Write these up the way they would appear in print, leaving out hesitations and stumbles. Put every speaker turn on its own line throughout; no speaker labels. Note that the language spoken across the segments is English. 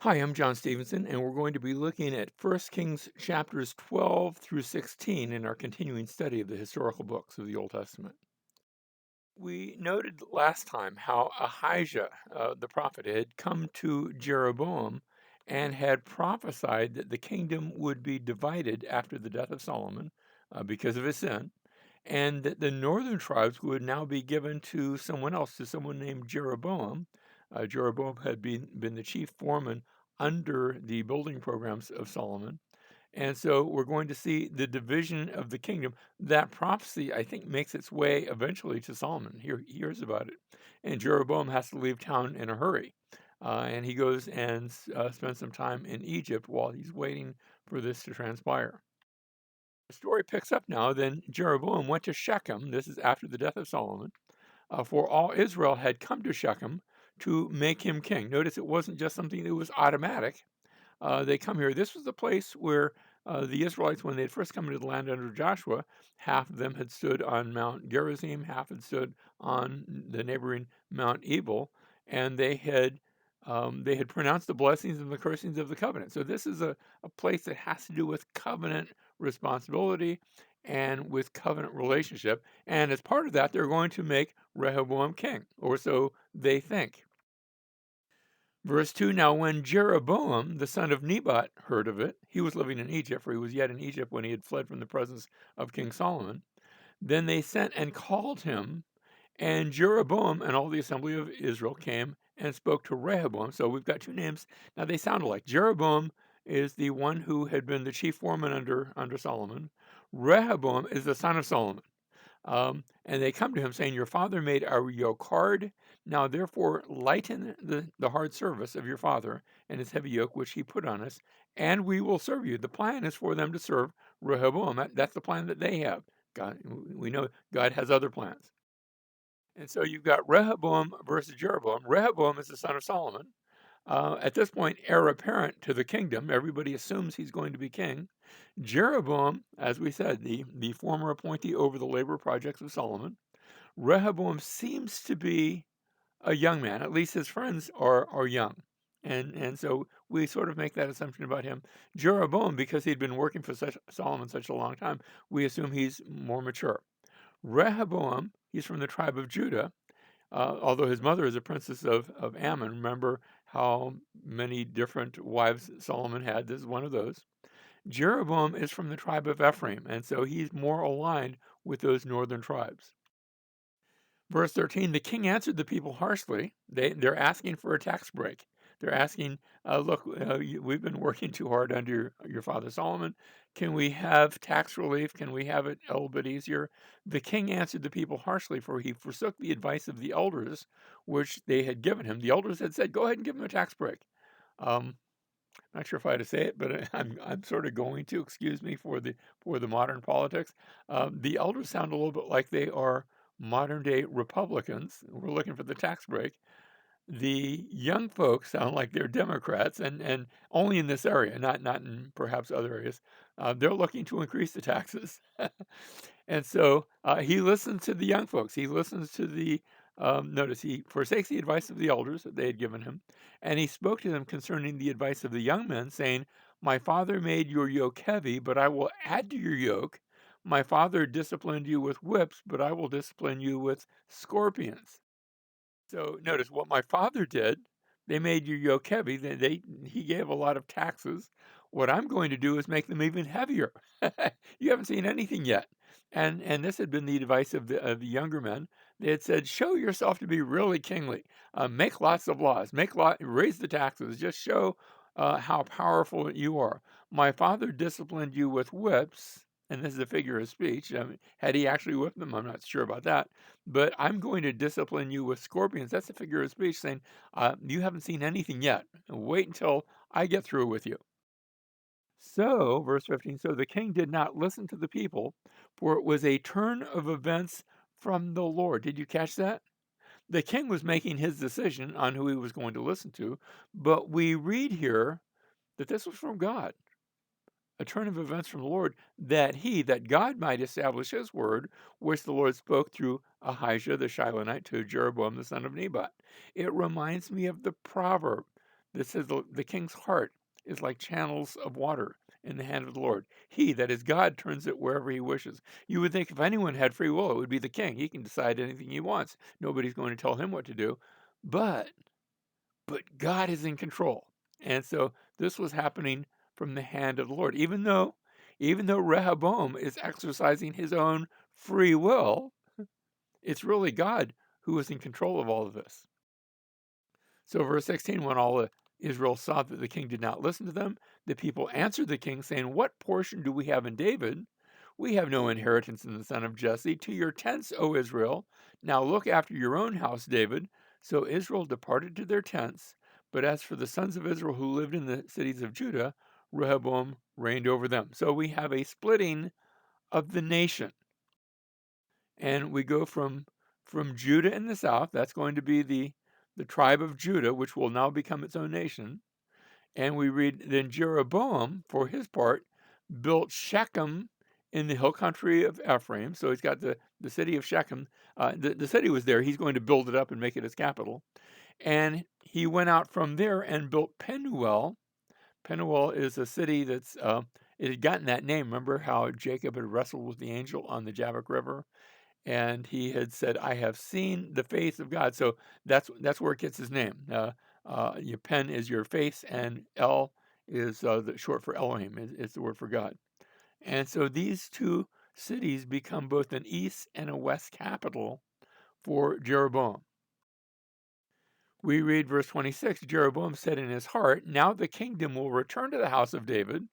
Hi, I'm John Stevenson, and we're going to be looking at 1 Kings chapters 12 through 16 in our continuing study of the historical books of the Old Testament. We noted last time how Ahijah, the prophet, had come to Jeroboam and had prophesied that the kingdom would be divided after the death of Solomon because of his sin, and that the northern tribes would now be given to someone else, to someone named Jeroboam. Jeroboam had been the chief foreman under the building programs of Solomon. And so we're going to see the division of the kingdom. That prophecy, I think, makes its way eventually to Solomon. He hears about it. And Jeroboam has to leave town in a hurry. And he goes and spends some time in Egypt while he's waiting for this to transpire. The story picks up now. Then Jeroboam went to Shechem. This is after the death of Solomon, for all Israel had come to Shechem to make him king. Notice it wasn't just something that was automatic. They come here. This was the place where the Israelites, when they had first come into the land under Joshua, half of them had stood on Mount Gerizim, half had stood on the neighboring Mount Ebal, and they had pronounced the blessings and the cursings of the covenant. So this is a place that has to do with covenant responsibility and with covenant relationship. And as part of that, they're going to make Rehoboam king, or so they think. Verse 2, now when Jeroboam, the son of Nebat, heard of it, he was living in Egypt, for he was yet in Egypt when he had fled from the presence of King Solomon. Then they sent and called him, and Jeroboam and all the assembly of Israel came and spoke to Rehoboam. So we've got two names. Now they sound alike. Jeroboam is the one who had been the chief foreman under Solomon. Rehoboam is the son of Solomon. And they come to him saying, your father made our yoke hard. Now, therefore, lighten the hard service of your father and his heavy yoke, which he put on us, and we will serve you. The plan is for them to serve Rehoboam. That's the plan that they have. God, we know God has other plans. And so you've got Rehoboam versus Jeroboam. Rehoboam is the son of Solomon. At this point, heir apparent to the kingdom. Everybody assumes he's going to be king. Jeroboam, as we said, the former appointee over the labor projects of Solomon. Rehoboam seems to be a young man. At least his friends are young. And so we sort of make that assumption about him. Jeroboam, because he'd been working for Solomon such a long time, we assume he's more mature. Rehoboam, he's from the tribe of Judah, although his mother is a princess of Ammon. Remember how many different wives Solomon had. This is one of those. Jeroboam is from the tribe of Ephraim, and so he's more aligned with those northern tribes. Verse 13, the king answered the people harshly. They're asking for a tax break. They're asking, look, we've been working too hard under your father Solomon. Can we have tax relief? Can we have it a little bit easier? The king answered the people harshly, for he forsook the advice of the elders, which they had given him. The elders had said, go ahead and give him a tax break. Um, Not sure if I had to say it, but I'm sort of going to. Excuse me for the modern politics. The elders sound a little bit like they are modern day Republicans. We're looking for the tax break. The young folks sound like they're Democrats, and only in this area, not in perhaps other areas. They're looking to increase the taxes, and so he listens to the young folks. He listens to the notice he forsakes the advice of the elders that they had given him, and he spoke to them concerning the advice of the young men, saying, "My father made your yoke heavy, but I will add to your yoke. My father disciplined you with whips, but I will discipline you with scorpions." So notice what my father did. They made your yoke heavy. He gave a lot of taxes. What I'm going to do is make them even heavier. You haven't seen anything yet. And this had been the advice of the younger men. They had said, show yourself to be really kingly. Make lots of laws. Raise the taxes. Just show how powerful you are. My father disciplined you with whips. And this is a figure of speech. I mean, had he actually whipped them? I'm not sure about that, but I'm going to discipline you with scorpions. That's a figure of speech saying, you haven't seen anything yet. Wait until I get through with you. So, verse 15, so the king did not listen to the people, for it was a turn of events from the Lord. Did you catch that? The king was making his decision on who he was going to listen to, but we read here that this was from God, a turn of events from the Lord, that God might establish his word, which the Lord spoke through Ahijah the Shilonite to Jeroboam the son of Nebat. It reminds me of the proverb that says the king's heart is like channels of water in the hand of the Lord. He, that is God, turns it wherever he wishes. You would think if anyone had free will, it would be the king. He can decide anything he wants. Nobody's going to tell him what to do. But God is in control. And so this was happening from the hand of the Lord. Even though Rehoboam is exercising his own free will, it's really God who is in control of all of this. So verse 16, when all Israel saw that the king did not listen to them, the people answered the king, saying, "What portion do we have in David? We have no inheritance in the son of Jesse. To your tents, O Israel. Now look after your own house, David." So Israel departed to their tents. But as for the sons of Israel who lived in the cities of Judah, Rehoboam reigned over them. So we have a splitting of the nation. And we go from Judah in the south. That's going to be the tribe of Judah, which will now become its own nation. And we read, then Jeroboam, for his part, built Shechem in the hill country of Ephraim. So he's got the city of Shechem. The city was there. He's going to build it up and make it his capital. And he went out from there and built Penuel. Penuel is a city that's, it had gotten that name. Remember how Jacob had wrestled with the angel on the Jabbok River? And he had said, "I have seen the face of God." So that's where it gets his name. Your pen is your face, and El is the short for Elohim. It's the word for God. And so these two cities become both an east and a west capital for Jeroboam. We read verse 26. Jeroboam said in his heart, "Now the kingdom will return to the house of David,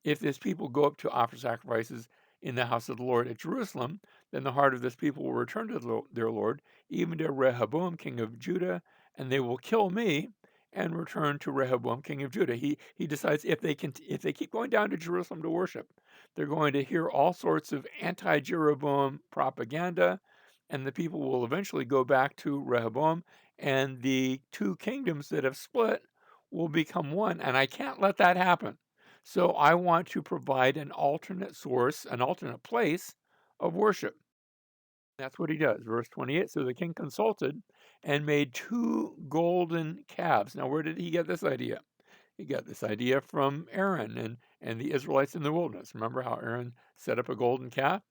if this people go up to offer sacrifices in the house of the Lord at Jerusalem, then the heart of this people will return to their Lord, even to Rehoboam, king of Judah, and they will kill me and return to Rehoboam, king of Judah." He decides if they keep going down to Jerusalem to worship, they're going to hear all sorts of anti-Jeroboam propaganda, and the people will eventually go back to Rehoboam, and the two kingdoms that have split will become one, and I can't let that happen. So I want to provide an alternate source, an alternate place of worship. That's what he does. Verse 28. So the king consulted and made two golden calves. Now, where did he get this idea? He got this idea from Aaron and the Israelites in the wilderness. Remember how Aaron set up a golden calf?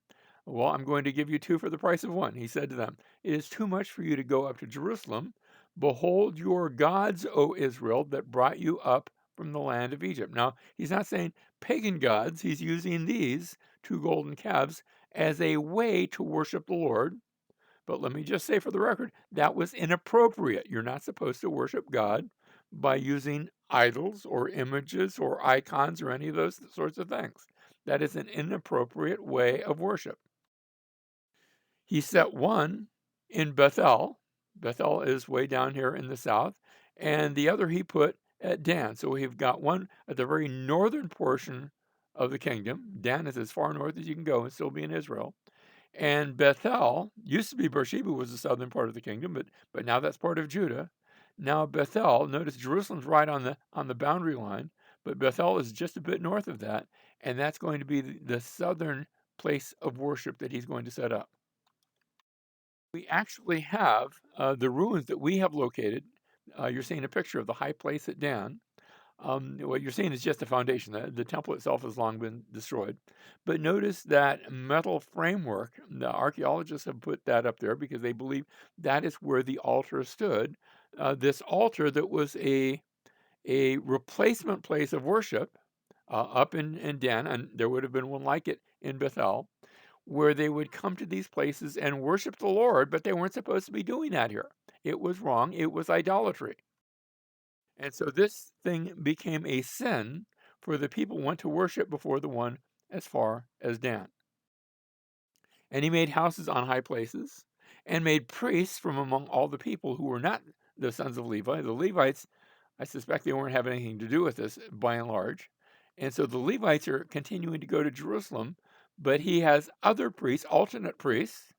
Well, I'm going to give you two for the price of one. He said to them, "It is too much for you to go up to Jerusalem. Behold your gods, O Israel, that brought you up from the land of Egypt." Now, he's not saying pagan gods. He's using these two golden calves as a way to worship the Lord. But let me just say for the record, that was inappropriate. You're not supposed to worship God by using idols or images or icons or any of those sorts of things. That is an inappropriate way of worship. He set one in Bethel. Bethel is way down here in the south. And the other he put at Dan. So we've got one at the very northern portion of the kingdom. Dan is as far north as you can go and still be in Israel. And Bethel used to be Beersheba, was the southern part of the kingdom, but now that's part of Judah. Now Bethel, notice Jerusalem's right on the boundary line, but Bethel is just a bit north of that, and that's going to be the southern place of worship that he's going to set up. We actually have the ruins that we have located. You're seeing a picture of the high place at Dan. What you're seeing is just the foundation. The temple itself has long been destroyed. But notice that metal framework. The archaeologists have put that up there because they believe that is where the altar stood. This altar that was a replacement place of worship up in Dan, and there would have been one like it in Bethel, where they would come to these places and worship the Lord, but they weren't supposed to be doing that here. It was wrong. It was idolatry. And so this thing became a sin, for the people went to worship before the one as far as Dan. And he made houses on high places and made priests from among all the people who were not the sons of Levi. The Levites, I suspect they weren't having anything to do with this by and large. And so the Levites are continuing to go to Jerusalem, but he has other priests, alternate priests.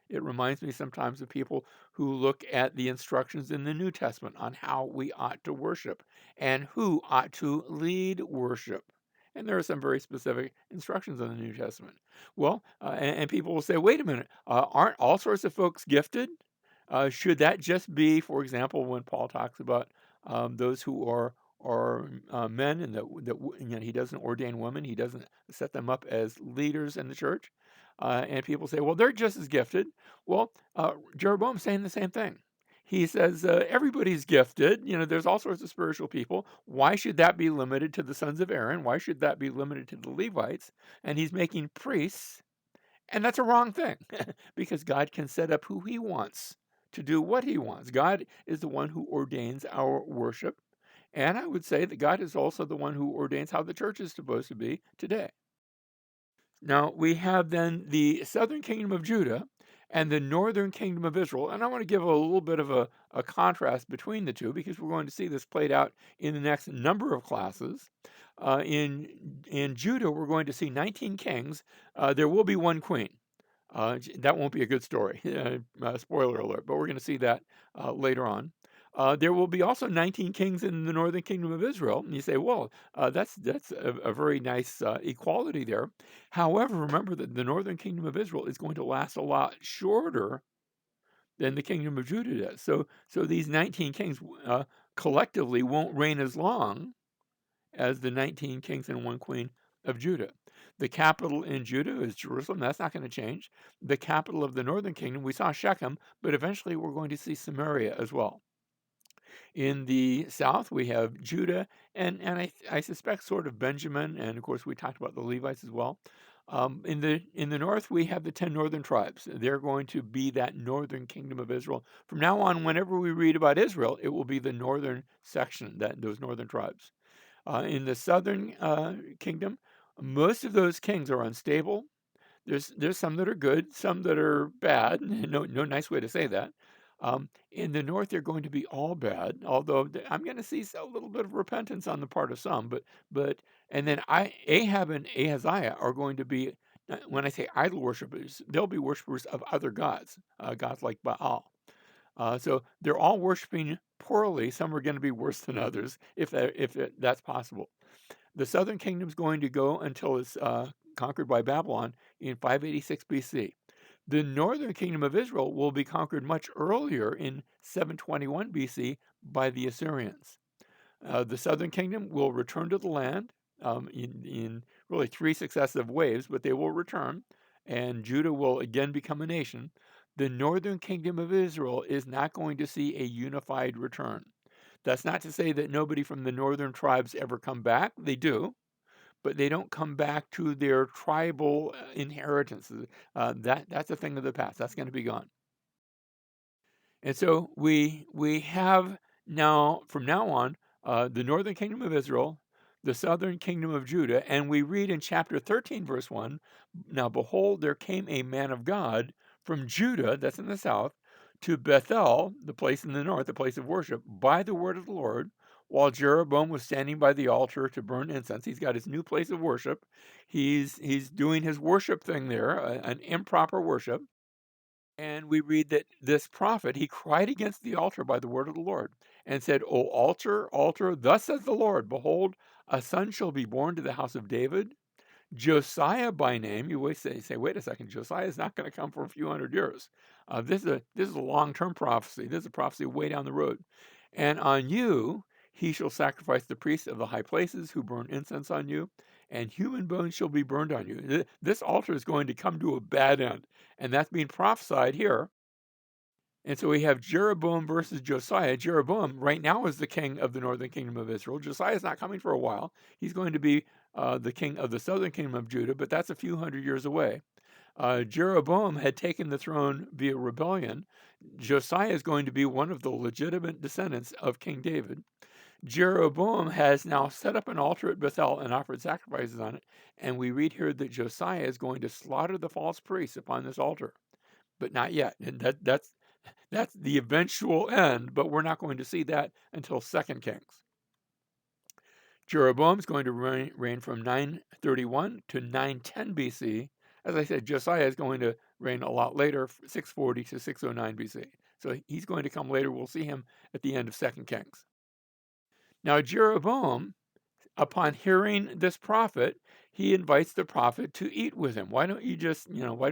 It reminds me sometimes of people who look at the instructions in the New Testament on how we ought to worship and who ought to lead worship. And there are some very specific instructions in the New Testament. Well, and people will say, wait a minute, aren't all sorts of folks gifted? Should that just be, for example, when Paul talks about those who are men, and that he doesn't ordain women. He doesn't set them up as leaders in the church. And people say, well, they're just as gifted. Well, Jeroboam's saying the same thing. He says everybody's gifted. There's all sorts of spiritual people. Why should that be limited to the sons of Aaron? Why should that be limited to the Levites? And he's making priests, and that's a wrong thing because God can set up who he wants to do what he wants. God is the one who ordains our worship. And I would say that God is also the one who ordains how the church is supposed to be today. Now, we have then the southern kingdom of Judah and the northern kingdom of Israel. And I want to give a little bit of a contrast between the two because we're going to see this played out in the next number of classes. In Judah, we're going to see 19 kings. There will be one queen. That won't be a good story. Spoiler alert, but we're going to see that later on. There will be also 19 kings in the northern kingdom of Israel. And you say, well, that's a very nice equality there. However, remember that the northern kingdom of Israel is going to last a lot shorter than the kingdom of Judah does. So these 19 kings collectively won't reign as long as the 19 kings and one queen of Judah. The capital in Judah is Jerusalem. That's not going to change. The capital of the northern kingdom, we saw Shechem, but eventually we're going to see Samaria as well. In the south, we have Judah, and I suspect sort of Benjamin, and of course we talked about the Levites as well. In the north, we have the 10 northern tribes. They're going to be that northern kingdom of Israel. From now on, whenever we read about Israel, it will be the northern section, those northern tribes. In the southern kingdom, most of those kings are unstable. There's some that are good, some that are bad. No nice way to say that. In the north, they're going to be all bad. Although I'm going to see a little bit of repentance on the part of some. But and then Ahab and Ahaziah are going to be. When I say idol worshippers, they'll be worshippers of other gods, gods like Baal. So they're all worshiping poorly. Some are going to be worse than others, if that's possible. The southern kingdom is going to go until it's conquered by Babylon in 586 BC. The northern kingdom of Israel will be conquered much earlier in 721 BC by the Assyrians. The southern kingdom will return to the land in really three successive waves, but they will return, and Judah will again become a nation. The northern kingdom of Israel is not going to see a unified return. That's not to say that nobody from the northern tribes ever come back. They do, but they don't come back to their tribal inheritances. That's a thing of the past. That's going to be gone. And so we have now, from now on, the northern kingdom of Israel, the southern kingdom of Judah, and we read in chapter 13, verse 1, now behold, there came a man of God from Judah, that's in the south, to Bethel, the place in the north, the place of worship, by the word of the Lord, while Jeroboam was standing by the altar to burn incense. He's got his new place of worship. He's doing his worship thing there, an improper worship. And we read that this prophet, he cried against the altar by the word of the Lord and said, O altar, altar, thus says the Lord, behold, a son shall be born to the house of David, Josiah by name. You always say, wait a second, Josiah is not going to come for a few hundred years. This is a long-term prophecy. This is a prophecy way down the road. And on you he shall sacrifice the priests of the high places who burn incense on you, and human bones shall be burned on you. This altar is going to come to a bad end, and that's being prophesied here. And so we have Jeroboam versus Josiah. Jeroboam right now is the king of the northern kingdom of Israel. Josiah is not coming for a while. He's going to be the king of the southern kingdom of Judah, but that's a few hundred years away. Jeroboam had taken the throne via rebellion. Josiah is going to be one of the legitimate descendants of King David. Jeroboam has now set up an altar at Bethel and offered sacrifices on it. And we read here that Josiah is going to slaughter the false priests upon this altar, but not yet. And that's the eventual end, but we're not going to see that until 2 Kings. Jeroboam is going to reign from 931 to 910 BC. As I said, Josiah is going to reign a lot later, 640 to 609 BC. So he's going to come later. We'll see him at the end of 2 Kings. Now, Jeroboam, upon hearing this prophet, he invites the prophet to eat with him. Why don't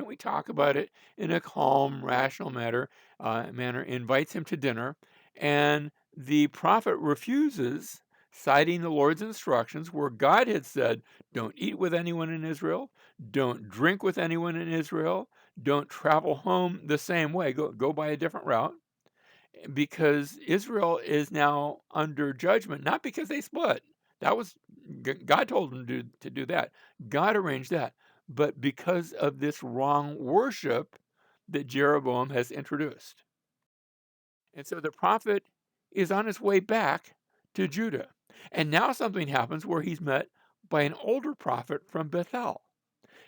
we talk about it in a calm, rational manner, invites him to dinner. And the prophet refuses, citing the Lord's instructions where God had said, don't eat with anyone in Israel, don't drink with anyone in Israel, don't travel home the same way, go by a different route, because Israel is now under judgment, not because they split. That was God told them to do that. God arranged that. But because of this wrong worship that Jeroboam has introduced. And so the prophet is on his way back to Judah. And now something happens where he's met by an older prophet from Bethel.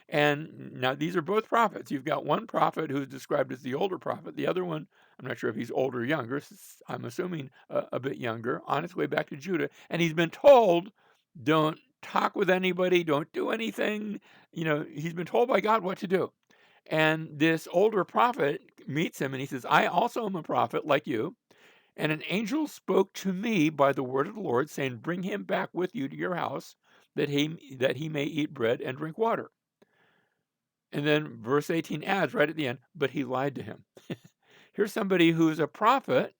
And now these are both prophets. You've got one prophet who's described as the older prophet. The other one, I'm not sure if he's older or younger. I'm assuming a bit younger, on his way back to Judah. And he's been told, don't talk with anybody, don't do anything. He's been told by God what to do. And this older prophet meets him and he says, I also am a prophet like you. And an angel spoke to me by the word of the Lord, saying, bring him back with you to your house, that he may eat bread and drink water. And then verse 18 adds right at the end, but he lied to him. Here's somebody who's a prophet.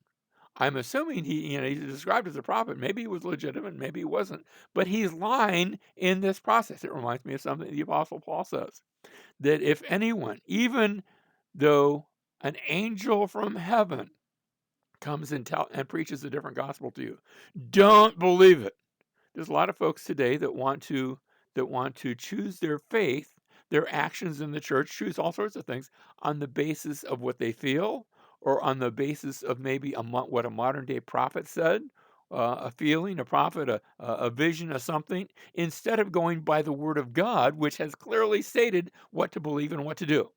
I'm assuming he's described as a prophet. Maybe he was legitimate, maybe he wasn't, but he's lying in this process. It reminds me of something the Apostle Paul says, that if anyone, even though an angel from heaven comes and preaches a different gospel to you, don't believe it. There's a lot of folks today that want to choose their faith, their actions in the church, choose all sorts of things on the basis of what they feel, or on the basis of maybe what a modern day prophet said, a feeling, a prophet, a vision of something, instead of going by the word of God, which has clearly stated what to believe and what to do.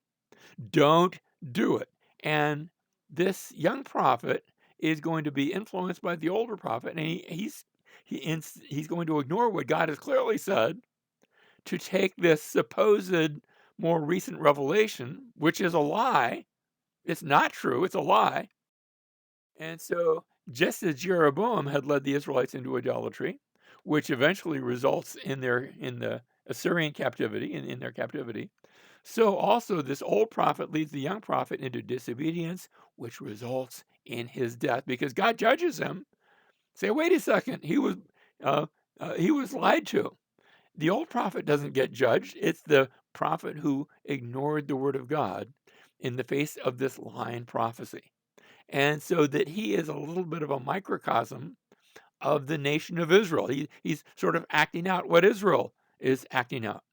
Don't do it. And this young prophet is going to be influenced by the older prophet, and he's going to ignore what God has clearly said to take this supposed more recent revelation, which is a lie. It's not true, it's a lie. And so, just as Jeroboam had led the Israelites into idolatry, which eventually results in the Assyrian captivity, in their captivity, so also this old prophet leads the young prophet into disobedience, which results in his death because God judges him. Say, wait a second, uh, he was lied to. The old prophet doesn't get judged. It's the prophet who ignored the word of God in the face of this lying prophecy. And so that he is a little bit of a microcosm of the nation of Israel. He's sort of acting out what Israel is acting out.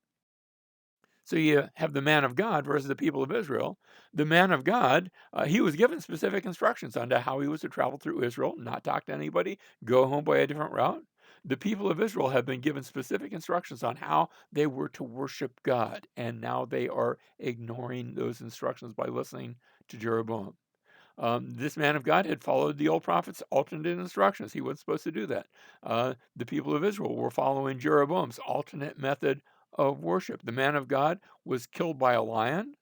So you have the man of God versus the people of Israel. The man of God, he was given specific instructions on how he was to travel through Israel, not talk to anybody, go home by a different route. The people of Israel have been given specific instructions on how they were to worship God, and now they are ignoring those instructions by listening to Jeroboam. This man of God had followed the old prophet's alternate instructions. He wasn't supposed to do that. The people of Israel were following Jeroboam's alternate method of worship. The man of God was killed by a lion.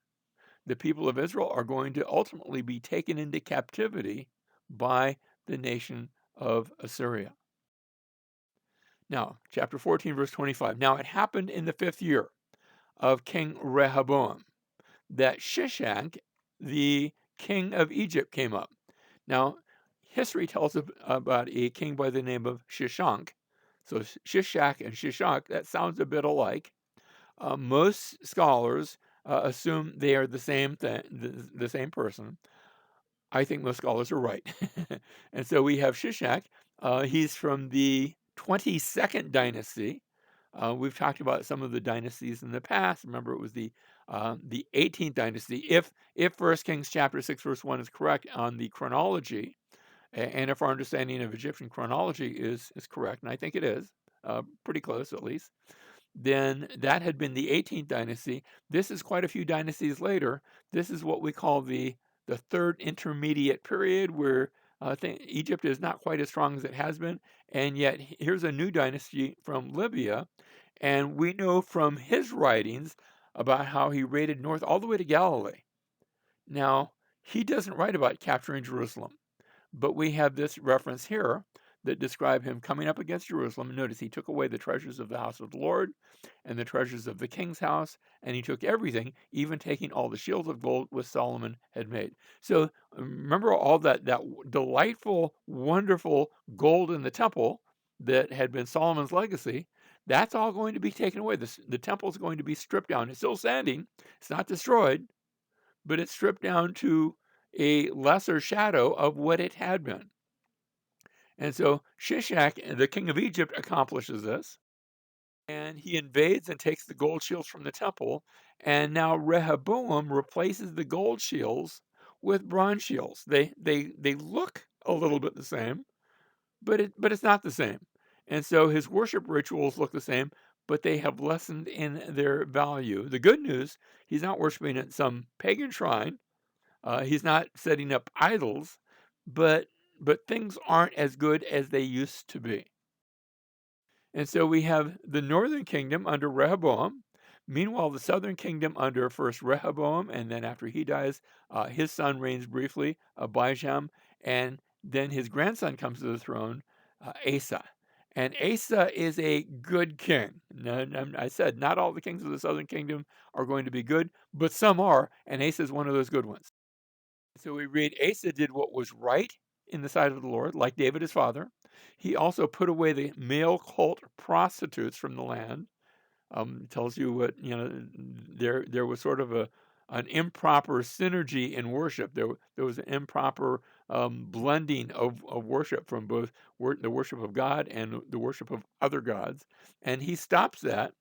The people of Israel are going to ultimately be taken into captivity by the nation of Assyria. Now, chapter 14, verse 25. Now it happened in the 5th year of King Rehoboam that Shishak, the king of Egypt, came up. Now, history tells about a king by the name of Shishak. So Shishak and Shishak, that sounds a bit alike. Most scholars assume they are the same thing, the same person. I think most scholars are right. And so we have Shishak. He's from the 22nd dynasty. We've talked about some of the dynasties in the past. Remember, it was the 18th dynasty. If 1 Kings chapter 6, verse 1 is correct on the chronology, and if our understanding of Egyptian chronology is correct, and I think it is, pretty close at least, then that had been the 18th dynasty. This is quite a few dynasties later. This is what we call the third intermediate period, where Egypt is not quite as strong as it has been, and yet here's a new dynasty from Libya, and we know from his writings about how he raided north all the way to Galilee. Now, he doesn't write about capturing Jerusalem, but we have this reference here that describe him coming up against Jerusalem. Notice he took away the treasures of the house of the Lord and the treasures of the king's house, and he took everything, even taking all the shields of gold which Solomon had made. So remember all that delightful, wonderful gold in the temple that had been Solomon's legacy. That's all going to be taken away. The temple is going to be stripped down. It's still standing. It's not destroyed, but it's stripped down to a lesser shadow of what it had been. And so Shishak, the king of Egypt, accomplishes this, and he invades and takes the gold shields from the temple. And now Rehoboam replaces the gold shields with bronze shields. They look a little bit the same, but it's not the same. And so his worship rituals look the same, but they have lessened in their value. The good news, he's not worshiping at some pagan shrine. He's not setting up idols, but things aren't as good as they used to be. And so we have the northern kingdom under Rehoboam. Meanwhile, the southern kingdom under first Rehoboam, and then after he dies, his son reigns briefly, Abijam, and then his grandson comes to the throne, Asa. And Asa is a good king. I said not all the kings of the southern kingdom are going to be good, but some are, and Asa is one of those good ones. So we read Asa did what was right in the sight of the Lord, like David his father. He also put away the male cult prostitutes from the land. Tells you what there was sort of an improper synergy in worship. There was an improper blending of worship from both the worship of God and the worship of other gods, and he stops that,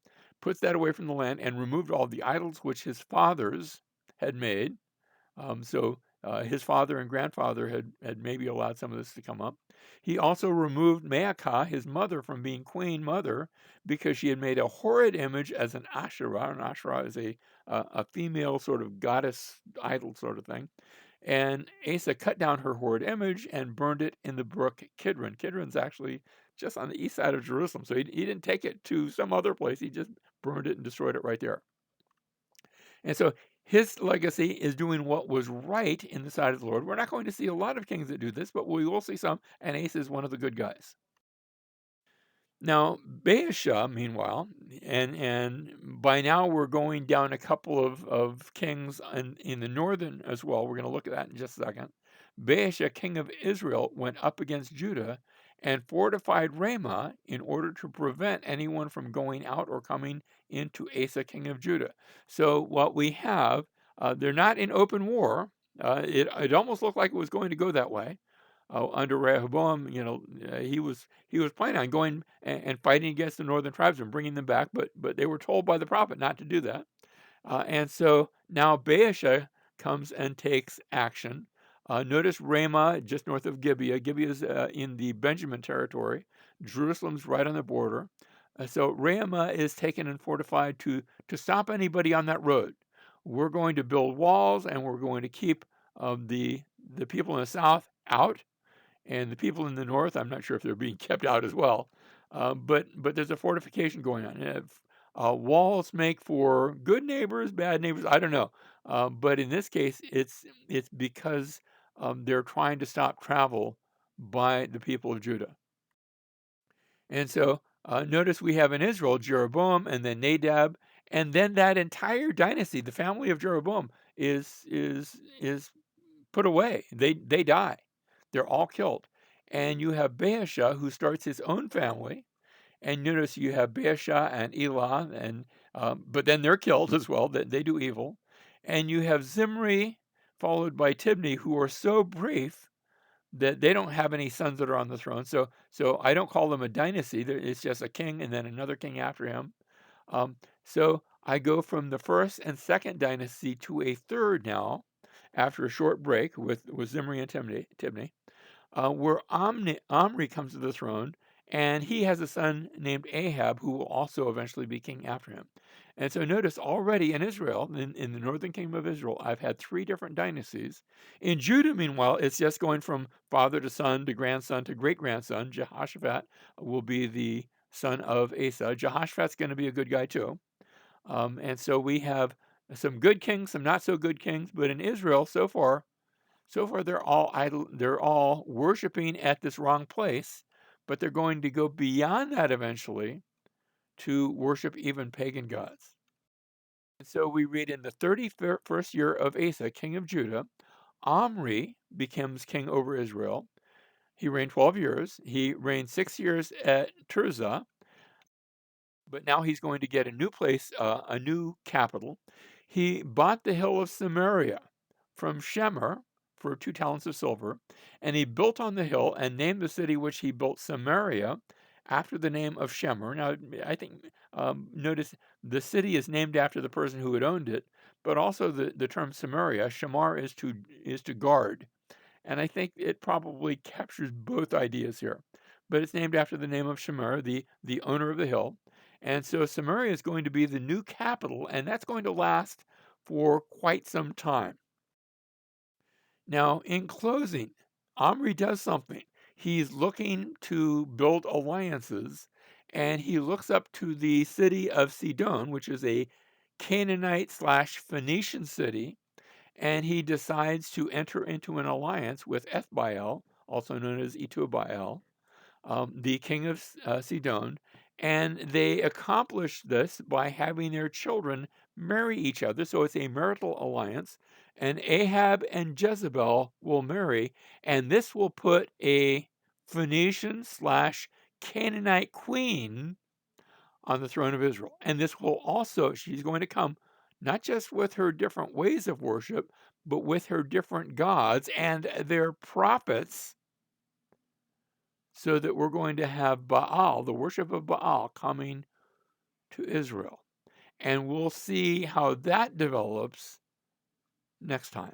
puts that away from the land, and removed all the idols which his fathers had made. His father and grandfather had maybe allowed some of this to come up. He also removed Maacah, his mother, from being queen mother because she had made a horrid image as an Asherah. An Asherah is a female sort of goddess idol sort of thing. And Asa cut down her horrid image and burned it in the brook Kidron. Kidron's actually just on the east side of Jerusalem. So he didn't take it to some other place. He just burned it and destroyed it right there. And so his legacy is doing what was right in the sight of the Lord. We're not going to see a lot of kings that do this, but we will see some, and Asa is one of the good guys. Now, Baasha, meanwhile, and by now we're going down a couple of kings in the northern as well. We're going to look at that in just a second. Baasha, king of Israel, went up against Judah and fortified Ramah in order to prevent anyone from going out or coming into Asa, king of Judah. So what we have, they're not in open war. It almost looked like it was going to go that way. Under Rehoboam, he was planning on going and fighting against the northern tribes and bringing them back, but they were told by the prophet not to do that. And so now Baasha comes and takes action. Notice Ramah, just north of Gibeah. Gibeah is in the Benjamin territory. Jerusalem's right on the border. So Ramah is taken and fortified to stop anybody on that road. We're going to build walls, and we're going to keep the people in the south out, and the people in the north, I'm not sure if they're being kept out as well. But there's a fortification going on. Walls make for good neighbors, bad neighbors. I don't know. But in this case, it's because they're trying to stop travel by the people of Judah. And so notice we have in Israel Jeroboam and then Nadab, and then that entire dynasty, the family of Jeroboam, is put away. They die. They're all killed. And you have Baasha, who starts his own family. And notice you have Baasha and Elah, but then they're killed as well. They do evil. And you have Zimri, followed by Tibni, who are so brief that they don't have any sons that are on the throne. So I don't call them a dynasty. It's just a king and then another king after him. So I go from the first and second dynasty to a third now, after a short break with Zimri and Tibni, where Omri comes to the throne, and he has a son named Ahab, who will also eventually be king after him. And so notice already in Israel, in the northern kingdom of Israel, I've had 3 different dynasties. In Judah, meanwhile, it's just going from father to son to grandson to great-grandson. Jehoshaphat will be the son of Asa. Jehoshaphat's going to be a good guy too. And so we have some good kings, some not so good kings, but in Israel so far they're all idol. They're all worshiping at this wrong place, but they're going to go beyond that eventually to worship even pagan gods. And so we read in the 31st year of Asa, king of Judah, Omri becomes king over Israel. He reigned 12 years. He reigned 6 years at Tirzah, but now he's going to get a new place, a new capital. He bought the hill of Samaria from Shemer for 2 talents of silver, and he built on the hill and named the city which he built Samaria after the name of Shemer. Now, I think, notice the city is named after the person who had owned it, but also the term Samaria, Shamar is to guard. And I think it probably captures both ideas here. But it's named after the name of Shemer, the owner of the hill. And so Samaria is going to be the new capital, and that's going to last for quite some time. Now, in closing, Omri does something. He's looking to build alliances, and he looks up to the city of Sidon, which is a Canaanite slash Phoenician city, and he decides to enter into an alliance with Ethbaal, also known as Etubbaal, the king of Sidon, and they accomplish this by having their children marry each other. So it's a marital alliance, and Ahab and Jezebel will marry, and this will put a Phoenician slash Canaanite queen on the throne of Israel. And this will also, she's going to come not just with her different ways of worship, but with her different gods and their prophets, so that we're going to have Baal, the worship of Baal, coming to Israel. And we'll see how that develops next time.